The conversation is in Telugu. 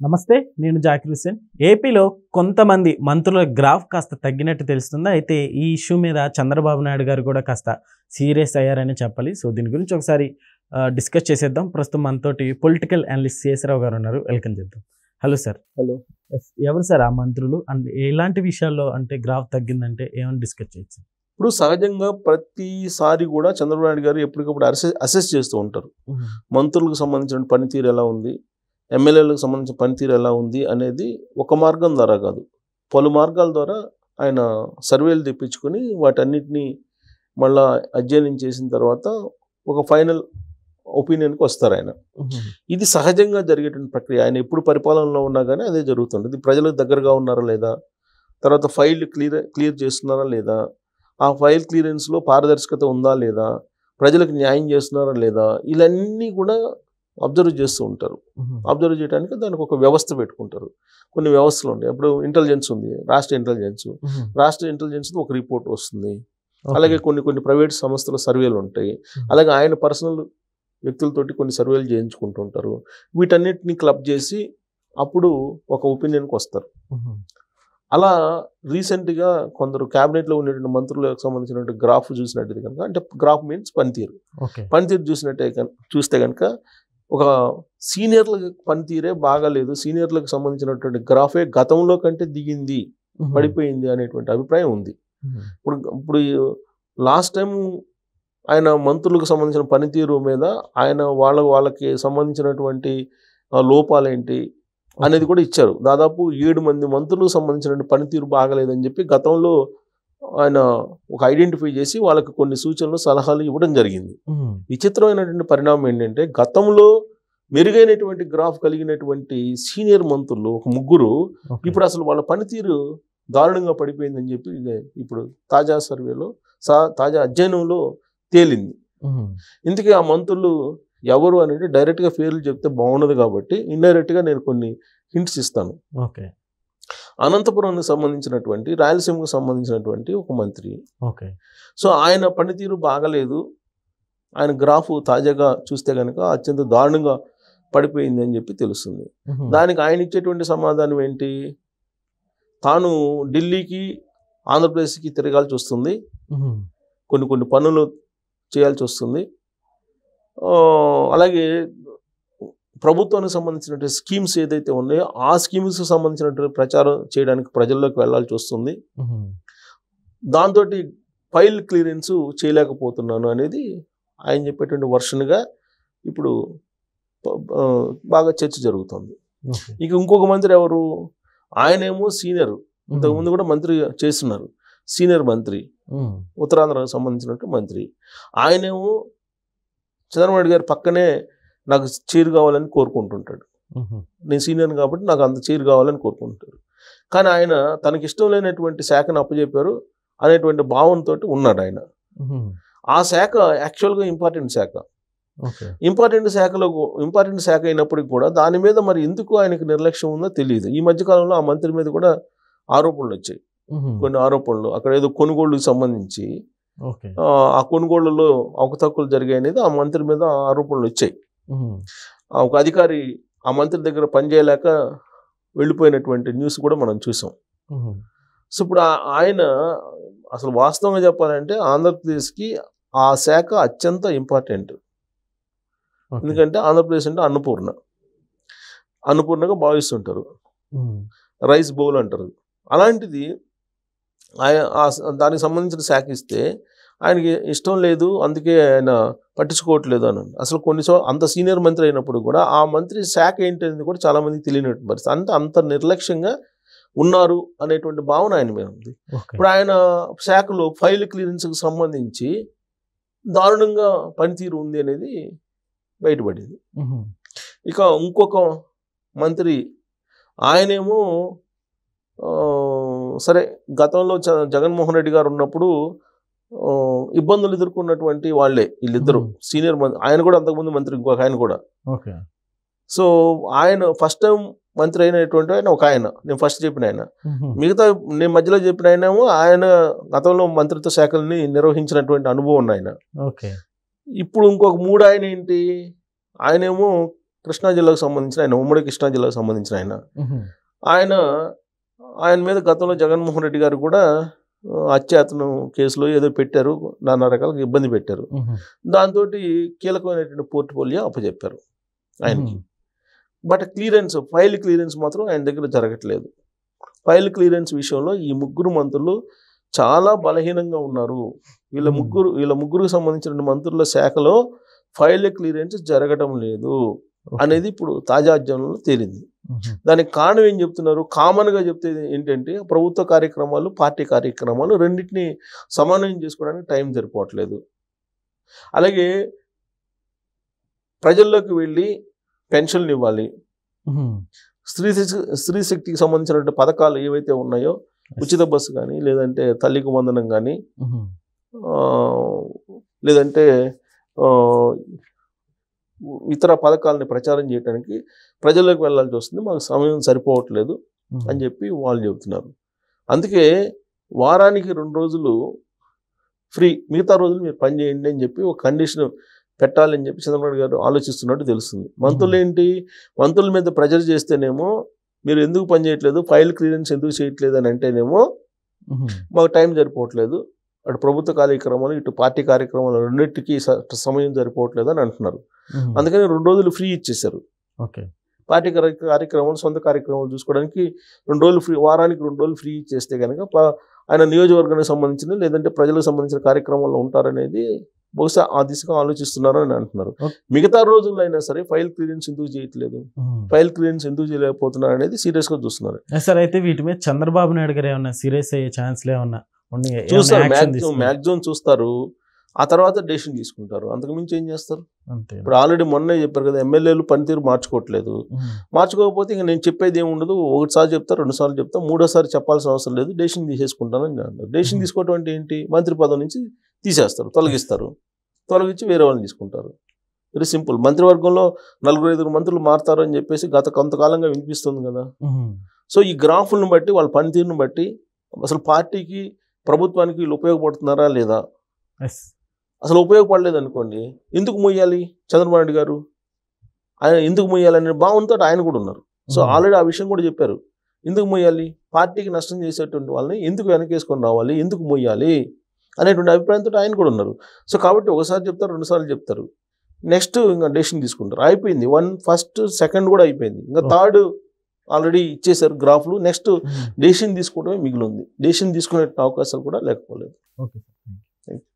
నమస్తే, నేను జాకిర్ హుస్సేన్. ఏపీలో కొంతమంది మంత్రుల గ్రాఫ్ కాస్త తగ్గినట్టు తెలుస్తుంది. అయితే ఈ ఇష్యూ మీద చంద్రబాబు నాయుడు గారు కూడా కాస్త సీరియస్ అయ్యారని చెప్పాలి. సో దీని గురించి ఒకసారి డిస్కస్ చేసేద్దాం. ప్రస్తుతం మనతోటి పొలిటికల్ అనలిస్ట్ శేషరావు గారు ఉన్నారు. వెల్కమ్ చేద్దాం. Hello sir. హలో. ఎవరు సార్ ఆ మంత్రులు అండ్ ఎలాంటి విషయాల్లో అంటే గ్రాఫ్ తగ్గిందంటే ఏమైనా డిస్కస్ చేయొచ్చు? ఇప్పుడు సహజంగా ప్రతిసారి కూడా చంద్రబాబు నాయుడు గారు ఎప్పటికప్పుడు అసెస్ చేస్తూ ఉంటారు. మంత్రులకు సంబంధించిన పనితీరు ఎలా ఉంది, ఎమ్మెల్యేలకు సంబంధించిన పనితీరు ఎలా ఉంది అనేది ఒక మార్గం ద్వారా కాదు, పలు మార్గాల ద్వారా ఆయన సర్వేలు తెప్పించుకొని వాటన్నిటినీ మళ్ళా అధ్యయనం చేసిన తర్వాత ఒక ఫైనల్ ఒపీనియన్కి వస్తారు ఆయన. ఇది సహజంగా జరిగేటువంటి ప్రక్రియ. ఆయన ఎప్పుడు పరిపాలనలో ఉన్నా కానీ అదే జరుగుతుంటుంది. ప్రజలకు దగ్గరగా ఉన్నారా లేదా, తర్వాత ఫైల్ క్లియర్ చేస్తున్నారా లేదా, ఆ ఫైల్ క్లియరెన్స్లో పారదర్శకత ఉందా లేదా, ప్రజలకు న్యాయం చేస్తున్నారా లేదా, ఇవన్నీ కూడా అబ్జర్వ్ చేస్తూ ఉంటారు. అబ్జర్వ్ చేయడానికి దానికి ఒక వ్యవస్థ పెట్టుకుంటారు. కొన్ని వ్యవస్థలు ఉంటాయి. ఇప్పుడు ఇంటెలిజెన్స్ ఉంది, రాష్ట్ర ఇంటెలిజెన్స్ ఒక రిపోర్ట్ వస్తుంది. అలాగే కొన్ని ప్రైవేట్ సంస్థల సర్వేలు ఉంటాయి. అలాగే ఆయన పర్సనల్ వ్యక్తులతోటి కొన్ని సర్వేలు చేయించుకుంటుంటారు. వీటన్నిటిని క్లబ్ చేసి అప్పుడు ఒక ఒపీనియన్కి వస్తారు. అలా రీసెంట్గా కొందరు క్యాబినెట్లో ఉన్నటువంటి మంత్రులకు సంబంధించినటువంటి గ్రాఫ్ చూసినట్టు కనుక, అంటే గ్రాఫ్ మీన్స్ పనితీరు చూస్తే కనుక ఒక సీనియర్ల పనితీరే బాగాలేదు, సీనియర్లకు సంబంధించినటువంటి గ్రాఫే గతంలో కంటే దిగింది, పడిపోయింది అనేటువంటి అభిప్రాయం ఉంది. ఇప్పుడు లాస్ట్ టైం ఆయన మంత్రులకు సంబంధించిన పనితీరు మీద ఆయన వాళ్ళకి సంబంధించినటువంటి లోపాలేంటి అనేది కూడా ఇచ్చారు. దాదాపు 7 మంది మంత్రులకు సంబంధించిన పనితీరు బాగలేదని చెప్పి గతంలో ఆయన ఒక ఐడెంటిఫై చేసి వాళ్ళకి కొన్ని సూచనలు సలహాలు ఇవ్వడం జరిగింది. విచిత్రమైనటువంటి పరిణామం ఏంటంటే, గతంలో మెరుగైనటువంటి గ్రాఫ్ కలిగినటువంటి సీనియర్ మంత్రులు ఒక 3 ఇప్పుడు అసలు వాళ్ళ పనితీరు దారుణంగా పడిపోయిందని చెప్పి ఇప్పుడు తాజా సర్వేలో తాజా అధ్యయనంలో తేలింది. ఇందుకే ఆ మంత్రులు ఎవరు అనేది డైరెక్ట్గా పేర్లు చెప్తే బాగుండదు కాబట్టి ఇండైరెక్ట్గా నేను కొన్ని హింట్స్ ఇస్తాను. అనంతపురానికి సంబంధించినటువంటి, రాయలసీమకు సంబంధించినటువంటి ఒక మంత్రి. సో ఆయన పనితీరు బాగలేదు, ఆయన గ్రాఫ్ తాజాగా చూస్తే కనుక అత్యంత దారుణంగా పడిపోయింది అని చెప్పి తెలుస్తుంది. దానికి ఆయన ఇచ్చేటువంటి సమాధానం ఏంటి, తాను ఢిల్లీకి ఆంధ్రప్రదేశ్కి తిరగాల్సి వస్తుంది, కొన్ని పనులు చేయాల్సి వస్తుంది, అలాగే ప్రభుత్వానికి సంబంధించినటువంటి స్కీమ్స్ ఏదైతే ఉన్నాయో ఆ స్కీమ్స్కి సంబంధించినటువంటి ప్రచారం చేయడానికి ప్రజల్లోకి వెళ్లాల్సి వస్తుంది, దాంతో ఫైల్ క్లియరెన్స్ చేయలేకపోతున్నాను అనేది ఆయన చెప్పేటువంటి వర్షన్గా ఇప్పుడు బాగా చర్చ జరుగుతుంది. ఇక ఇంకొక మంత్రి ఎవరు, ఆయనేమో సీనియర్, ఇంతకుముందు కూడా మంత్రి చేస్తున్నారు, సీనియర్ మంత్రి, ఉత్తరాంధ్రకు సంబంధించినటువంటి మంత్రి. ఆయనేమో చంద్రబాబు నాయుడు గారి పక్కనే నాకు చైర్ కావాలని కోరుకుంటుంటాడు. నేను సీనియర్ కాబట్టి నాకు అంత చైర్ కావాలని కోరుకుంటాడు. కానీ ఆయన తనకి ఇష్టం లేనటువంటి శాఖను అప్పచెప్పారు అనేటువంటి భావనతో ఉన్నాడు ఆయన. ఆ శాఖ యాక్చువల్గా ఇంపార్టెంట్ శాఖ అయినప్పటికీ కూడా దాని మీద మరి ఎందుకు ఆయనకు నిర్లక్ష్యం ఉందో తెలియదు. ఈ మధ్యకాలంలో ఆ మంత్రి మీద కూడా ఆరోపణలు వచ్చాయి, కొన్ని ఆరోపణలు. అక్కడ ఏదో కొనుగోళ్లకు సంబంధించి ఆ కొనుగోళ్లలో అవకతవకలు జరిగాయి అనేది ఆ మంత్రి మీద ఆరోపణలు వచ్చాయి. ఒక అధికారి ఆ మంత్రి దగ్గర పనిచేయలేక వెళ్ళిపోయినటువంటి న్యూస్ కూడా మనం చూసాం. సో ఇప్పుడు ఆయన అసలు వాస్తవంగా చెప్పాలంటే ఆంధ్రప్రదేశ్కి ఆ శాఖ అత్యంత ఇంపార్టెంట్. ఎందుకంటే ఆంధ్రప్రదేశ్ అంటే అన్నపూర్ణగా భావిస్తుంటారు, రైస్ బౌల్ అంటారు. అలాంటిది దానికి సంబంధించిన శాఖ ఇస్తే ఆయనకి ఇష్టం లేదు, అందుకే ఆయన పట్టించుకోవట్లేదు అని. అసలు అంత సీనియర్ మంత్రి అయినప్పుడు కూడా ఆ మంత్రి శాఖ ఏంటనేది కూడా చాలా మందికి తెలియనటువంటి పరిస్థితి. అంత నిర్లక్ష్యంగా ఉన్నారు అనేటువంటి భావన ఆయన మీద ఉంది. ఇప్పుడు ఆయన శాఖలో ఫైల్ క్లియరెన్స్కి సంబంధించి దారుణంగా పనితీరు ఉంది అనేది బయటపడింది. ఇక ఇంకొక మంత్రి, ఆయనేమో సరే గతంలో జగన్మోహన్ రెడ్డి గారు ఉన్నప్పుడు ఇబ్బందులు ఎదుర్కొన్నటువంటి వాళ్ళే వీళ్ళిద్దరు సీనియర్ మంత్రి. ఆయన కూడా అంతకుముందు మంత్రి, ఇంకొక ఆయన కూడా. సో ఆయన ఫస్ట్ టైం మంత్రి అయినటువంటి ఆయన ఒక ఆయన, నేను ఫస్ట్ చెప్పిన ఆయన. మిగతా నేను మధ్యలో చెప్పిన ఆయన గతంలో మంత్రిత్వ శాఖల్ని నిర్వహించినటువంటి అనుభవం ఉన్న ఆయన. ఇప్పుడు ఇంకొక 3 ఆయన ఏంటి, ఆయనేమో కృష్ణా జిల్లాకు సంబంధించిన ఆయన, ఉమ్మడి కృష్ణా జిల్లాకు సంబంధించిన ఆయన మీద గతంలో జగన్మోహన్ రెడ్డి గారు కూడా అత్యాతను కేసులో ఏదో పెట్టారు, నానా రకాలుగా ఇబ్బంది పెట్టారు. దాంతో కీలకమైనటువంటి పోర్ట్ఫోలియో అప్పచెప్పారు ఆయనకి. బట్ ఫైల్ క్లియరెన్స్ మాత్రం ఆయన దగ్గర జరగట్లేదు. ఫైల్ క్లియరెన్స్ విషయంలో ఈ ముగ్గురు మంత్రులు చాలా బలహీనంగా ఉన్నారు. వీళ్ళ ముగ్గురికి సంబంధించిన మంత్రుల శాఖలో ఫైల్ క్లియరెన్స్ జరగడం లేదు అనేది ఇప్పుడు తాజా అధ్యయనంలో తేలింది. దానికి కారణం ఏం చెప్తున్నారు? కామన్గా చెప్తే ఏంటంటే ప్రభుత్వ కార్యక్రమాలు, పార్టీ కార్యక్రమాలు రెండింటినీ సమన్వయం చేసుకోవడానికి టైం సరిపోవట్లేదు. అలాగే ప్రజల్లోకి వెళ్ళి పెన్షన్లు ఇవ్వాలి, స్త్రీ శక్తికి సంబంధించిన పథకాలు ఏవైతే ఉన్నాయో, ఉచిత బస్సు కానీ, లేదంటే తల్లికి వందనం కానీ, లేదంటే ఇతర పథకాలని ప్రచారం చేయడానికి ప్రజల్లోకి వెళ్ళాల్సి వస్తుంది, మాకు సమయం సరిపోవట్లేదు అని చెప్పి వాళ్ళు చెబుతున్నారు. అందుకే వారానికి 2 రోజులు ఫ్రీ, మిగతా రోజులు మీరు పని చేయండి అని చెప్పి ఒక కండిషన్ పెట్టాలని చెప్పి చంద్రబాబు గారు ఆలోచిస్తున్నట్టు తెలుస్తుంది. మంత్రుల మీద ప్రెజర్ చేస్తేనేమో మీరు ఎందుకు పని చేయట్లేదు, ఫైల్ క్లియరెన్స్ ఎందుకు చేయట్లేదు అని అంటేనేమో మాకు టైం సరిపోవట్లేదు, అటు ప్రభుత్వ కార్యక్రమాలు ఇటు పార్టీ కార్యక్రమాలు రెండింటికి సమయం సరిపోవట్లేదు అని అంటున్నారు. అందుకని 2 రోజులు ఫ్రీ ఇచ్చేశారు. పార్టీ కార్యక్రమాలు, సొంత కార్యక్రమాలు చూసుకోవడానికి 2 రోజులు ఫ్రీ, వారానికి 2 రోజులు ఫ్రీ ఇచ్చేస్తే కనుక ఆయన నియోజకవర్గానికి సంబంధించిన లేదంటే ప్రజలకు సంబంధించిన కార్యక్రమాల్లో ఉంటారనేది బహుశా ఆ దిశగా ఆలోచిస్తున్నారు అని అంటున్నారు. మిగతా రోజుల్లో అయినా సరే ఫైల్ క్లియరెన్స్ ఎందుకు చేయట్లేదు, ఫైల్ క్లియరెన్స్ ఎందుకు చేయలేకపోతున్నారు అనేది సీరియస్ గా చూస్తున్నారు. సార్ అయితే వీటి మీద చంద్రబాబు నాయుడు గారు ఏమన్నా సీరియస్ అయ్యే ఛాన్స్లు ఏమన్నా చూస్తారు? మ్యాక్సిమం చూస్తారు, ఆ తర్వాత డెసిషన్ తీసుకుంటారు. అంతకుమించి ఏం చేస్తారు? ఇప్పుడు ఆల్రెడీ మొన్నే చెప్పారు కదా, ఎమ్మెల్యేలు పనితీరు మార్చుకోవట్లేదు. మార్చుకోకపోతే ఇంకా నేను చెప్పేది ఏమి ఉండదు, ఒకసారి చెప్తా, 2 సార్లు చెప్తా, 3వ సారి చెప్పాల్సిన అవసరం లేదు, డెసిషన్ తీసేసుకుంటానని అంటారు. డెసిషన్ తీసుకోవడం అంటే ఏంటి? మంత్రి పదవి నుంచి తీసేస్తారు, తొలగించి వేరే వాళ్ళని తీసుకుంటారు. Very simple. మంత్రివర్గంలో 4-5 మంత్రులు మారుతారు అని చెప్పేసి గత కొంతకాలంగా వినిపిస్తుంది కదా. సో ఈ గ్రాఫులను బట్టి, వాళ్ళ పనితీరును బట్టి అసలు పార్టీకి, ప్రభుత్వానికి వీళ్ళు ఉపయోగపడుతున్నారా లేదా? అసలు ఉపయోగపడలేదు అనుకోండి, ఎందుకు మొయ్యాలి చంద్రబాబు నాయుడు గారు? ఆయన ఎందుకు మొయ్యాలనే భావంతో ఆయన కూడా ఉన్నారు. సో ఆల్రెడీ ఆ విషయం కూడా చెప్పారు. ఎందుకు మొయ్యాలి? పార్టీకి నష్టం చేసేటువంటి వాళ్ళని ఎందుకు వెనకేసుకొని రావాలి, ఎందుకు మొయ్యాలి అనేటువంటి అభిప్రాయంతో ఆయన కూడా ఉన్నారు. సో కాబట్టి ఒకసారి చెప్తారు, 2 సార్లు చెప్తారు, నెక్స్ట్ ఇంకా డెసిషన్ తీసుకుంటారు. అయిపోయింది. 1, 1, 2 కూడా అయిపోయింది, ఇంకా 3rd ఆల్రెడీ ఇచ్చేసారు గ్రాఫ్లు. నెక్స్ట్ డెసిషన్ తీసుకోవడమే మిగిలి ఉంది. డెసిషన్ తీసుకునే అవకాశాలు కూడా లేకపోలేదు.